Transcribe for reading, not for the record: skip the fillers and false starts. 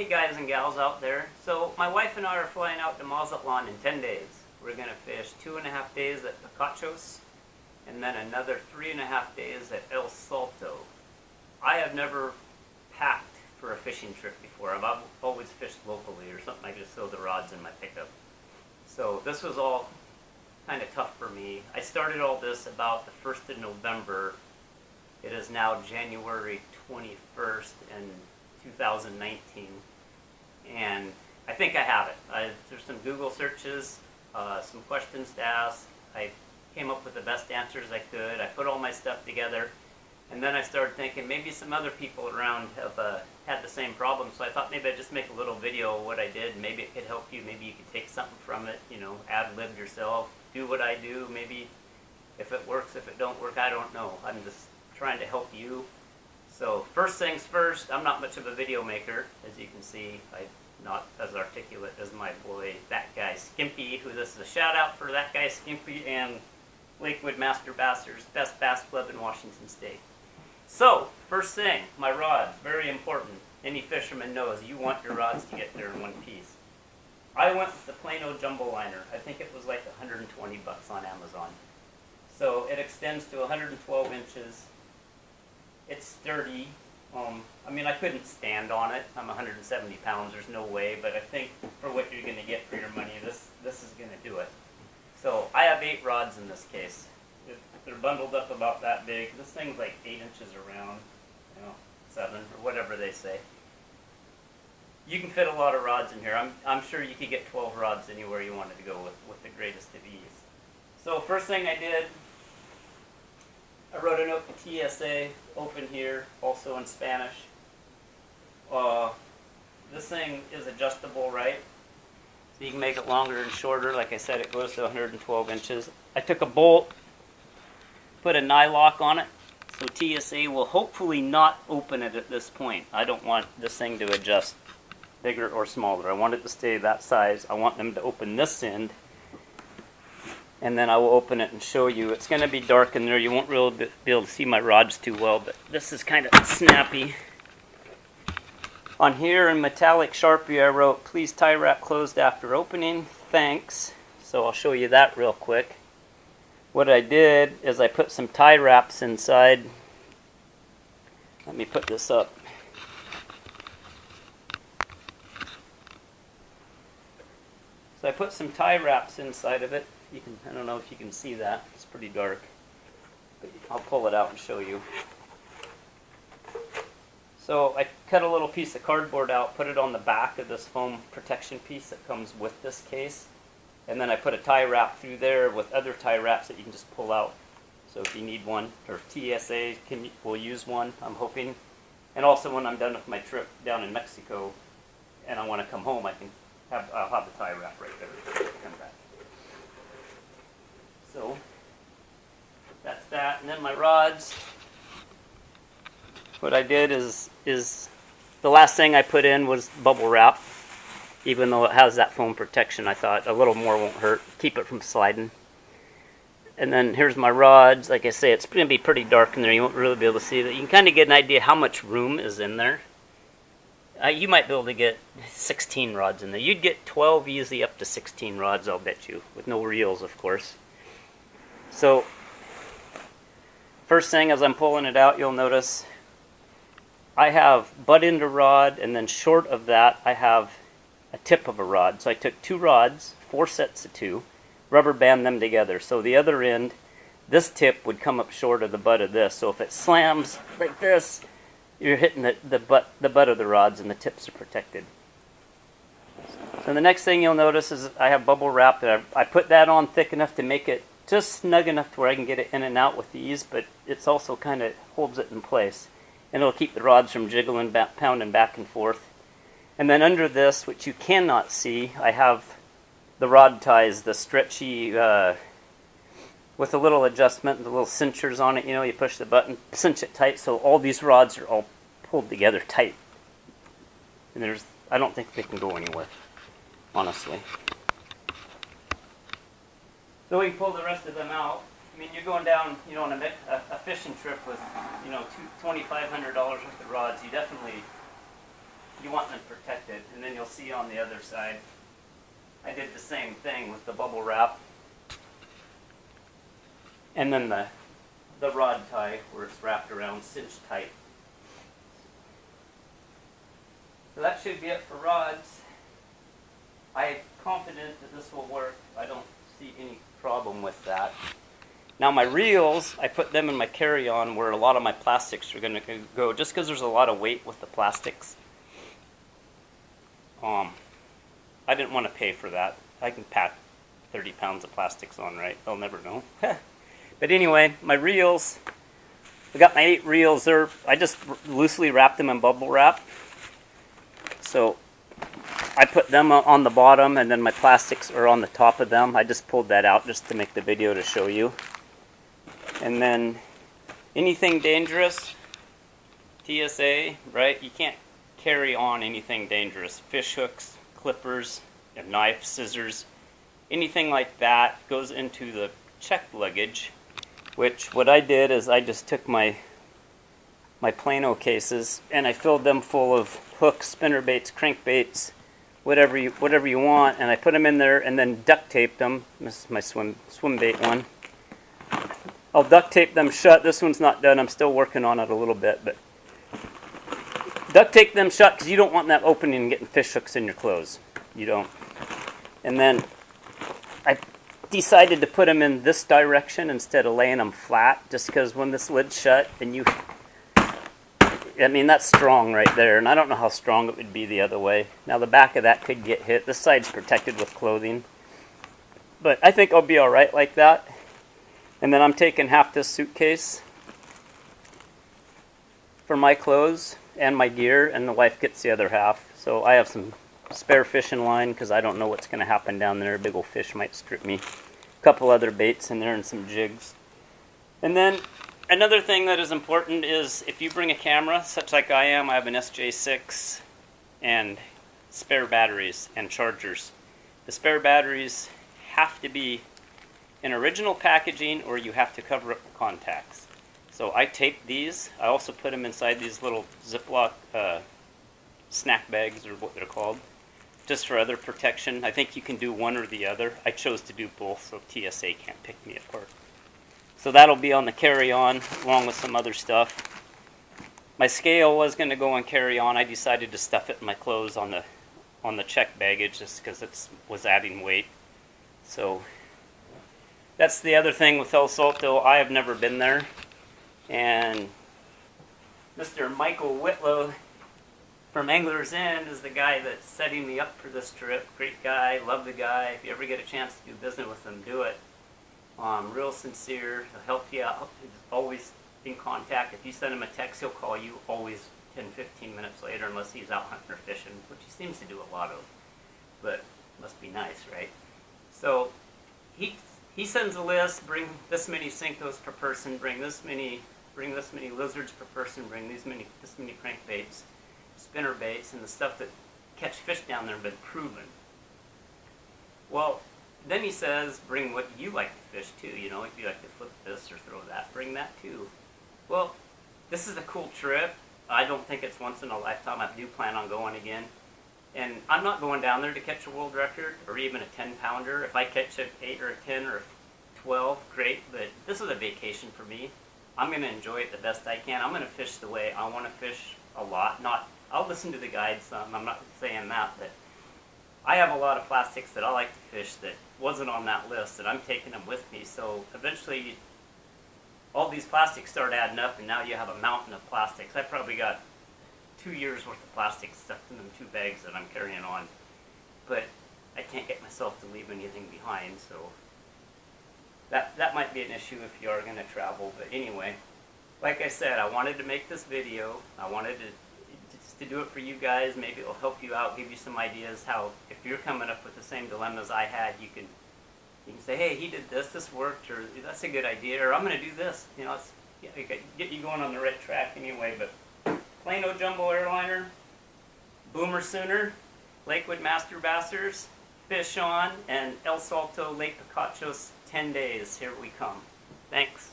Hey guys and gals out there. So my wife and I are flying out to Mazatlan in 10 days. We're going to fish 2.5 days at Picachos and then another 3.5 days at El Salto. I have never packed for a fishing trip before. I've always fished locally or something. I just throw the rods in my pickup. So this was all kind of tough for me. I started all this about the 1st of November. It is now January 21st and 2019, and I think I have it. There's some Google searches, some questions to ask. I came up with the best answers I could. I put all my stuff together, and then I started thinking maybe some other people around have had the same problem, so I thought maybe I'd just make a little video of what I did. Maybe it could help you. Maybe you could take something from it, you know, ad-lib yourself, do what I do. Maybe if it works, if it don't work, I don't know. I'm just trying to help you. So first things first, I'm not much of a video maker. As you can see, I'm not as articulate as my boy, that guy Skimpy, who this is a shout out for that guy Skimpy and Lakewood Master Bassers, best bass club in Washington State. So, first thing, my rods, very important. Any fisherman knows you want your rods to get there in one piece. I went with the Plano Jumbo Liner. I think it was like 120 bucks on Amazon. So it extends to 112 inches. It's sturdy. I mean, I couldn't stand on it. I'm 170 pounds. There's no way. But I think for what you're going to get for your money, this is going to do it. So I have 8 rods in this case. They're bundled up about that big. This thing's like 8 inches around, 7 or whatever they say. You can fit a lot of rods in here. I'm sure you could get 12 rods anywhere you wanted to go with the greatest of ease. So first thing I did, I wrote a note to TSA, open here, also in Spanish. This thing is adjustable, right? So you can make it longer and shorter. Like I said, it goes to 112 inches. I took a bolt, put a nylock on it, so TSA will hopefully not open it at this point. I don't want this thing to adjust bigger or smaller. I want it to stay that size. I want them to open this end, and then I will open it and show you. It's going to be dark in there. You won't really be able to see my rods too well, but this is kind of snappy. On here in metallic Sharpie I wrote, please tie wrap closed after opening. Thanks. So I'll show you that real quick. What I did is I put some tie wraps inside. Let me put this up. So I put some tie wraps inside of it. I don't know if you can see that. It's pretty dark. But I'll pull it out and show you. So I cut a little piece of cardboard out, put it on the back of this foam protection piece that comes with this case. And then I put a tie wrap through there with other tie wraps that you can just pull out. So if you need one, or TSA will use one, I'm hoping. And also when I'm done with my trip down in Mexico and I want to come home, I'll have the tie wrap right there. Come back. So that's that. And then my rods. What I did is the last thing I put in was bubble wrap. Even though it has that foam protection, I thought a little more won't hurt. Keep it from sliding. And then here's my rods. Like I say, it's going to be pretty dark in there. You won't really be able to see that. You can kind of get an idea how much room is in there. You might be able to get 16 rods in there. You'd get 12 easy, up to 16 rods, I'll bet you. With no reels, of course. So, first thing as I'm pulling it out, you'll notice I have butt end of rod, and then short of that, I have a tip of a rod. So I took 2 rods, 4 sets of 2, rubber band them together. So the other end, this tip would come up short of the butt of this. So if it slams like this, you're hitting the butt of the rods, and the tips are protected. So the next thing you'll notice is I have bubble wrap. I put that on thick enough to make it just snug enough to where I can get it in and out with ease, but it's also kind of holds it in place. And it'll keep the rods from jiggling, pounding back and forth. And then under this, which you cannot see, I have the rod ties, the stretchy, with a little adjustment, the little cinchers on it. You know, you push the button, cinch it tight, so all these rods are all pulled together tight. And I don't think they can go anywhere, honestly. So we pull the rest of them out. I mean, you're going down, on a fishing trip with, $2,500 worth of rods. You definitely you want them protected. And then you'll see on the other side, I did the same thing with the bubble wrap. And then the rod tie where it's wrapped around cinch tight. So that should be it for rods. I'm confident that this will work. I don't see any problem with that. Now my reels, I put them in my carry-on where a lot of my plastics are going to go, just because there's a lot of weight with the plastics. I didn't want to pay for that. I can pack 30 pounds of plastics on, right? They'll never know. But anyway, my reels, I got my 8 reels there. I just loosely wrapped them in bubble wrap. So I put them on the bottom and then my plastics are on the top of them. I just pulled that out just to make the video to show you. And then anything dangerous, TSA, right? You can't carry on anything dangerous. Fish hooks, clippers, a knife, scissors, anything like that goes into the checked luggage. Which what I did is I just took my Plano cases and I filled them full of hooks, spinner baits, crankbaits, whatever you want, and I put them in there and then duct taped them. This is my swim bait one. I'll duct tape them shut. This one's not done. I'm still working on it a little bit, but duct tape them shut because you don't want that opening and getting fish hooks in your clothes. You don't. And then I decided to put them in this direction instead of laying them flat, just because when this lid's shut and I mean, that's strong right there, and I don't know how strong it would be the other way. Now the back of that could get hit. This side's protected with clothing, but I think I'll be all right like that. And then I'm taking half this suitcase for my clothes and my gear, and the wife gets the other half. So I have some spare fishing line because I don't know what's going to happen down there. A big old fish might strip me. A couple other baits in there and some jigs. And then another thing that is important is if you bring a camera, such like I am, I have an SJ6 and spare batteries and chargers. The spare batteries have to be in original packaging or you have to cover up the contacts. So I taped these. I also put them inside these little Ziploc snack bags, or what they're called, just for other protection. I think you can do one or the other. I chose to do both so TSA can't pick me apart. So that'll be on the carry-on along with some other stuff. My scale was going to go on carry-on. I decided to stuff it in my clothes on the check baggage just because it was adding weight. So that's the other thing with El Salto. I have never been there. And Mr. Michael Whitlow from Angler's End is the guy that's setting me up for this trip. Great guy, love the guy. If you ever get a chance to do business with him, do it. Real sincere, he'll help you out. He's always in contact. If you send him a text, he'll call you always 10-15 minutes later unless he's out hunting or fishing, which he seems to do a lot of. But must be nice, right? So he sends a list, bring this many Cincos per person, bring this many lizards per person, bring this many crankbaits, spinner baits, and the stuff that catch fish down there have been proven. Well, then he says, bring what you like to fish too. You know, if you like to flip this or throw that, bring that too. Well, this is a cool trip. I don't think it's once in a lifetime. I do plan on going again. And I'm not going down there to catch a world record or even a 10-pounder. If I catch an 8 or a 10 or a 12, great. But this is a vacation for me. I'm going to enjoy it the best I can. I'm going to fish the way I want to fish a lot. I'll listen to the guide some. I'm not saying that, but I have a lot of plastics that I like to fish that wasn't on that list, and I'm taking them with me. So eventually, all these plastics start adding up, and now you have a mountain of plastics. I probably got 2 years worth of plastic stuffed in them 2 bags that I'm carrying on. But I can't get myself to leave anything behind, so that might be an issue if you are going to travel. But anyway, like I said, I wanted to make this video. I wanted to do it for you guys. Maybe it'll help you out, give you some ideas how, if you're coming up with the same dilemmas I had, you can say, hey, he did this worked, or that's a good idea, or I'm going to do this. You know, it's get you going on the right track anyway. But Plano Jumbo Airliner, Boomer Sooner, Lakewood Master Bassers, Fish On, and El Salto Lake Picachos 10 days. Here we come. Thanks.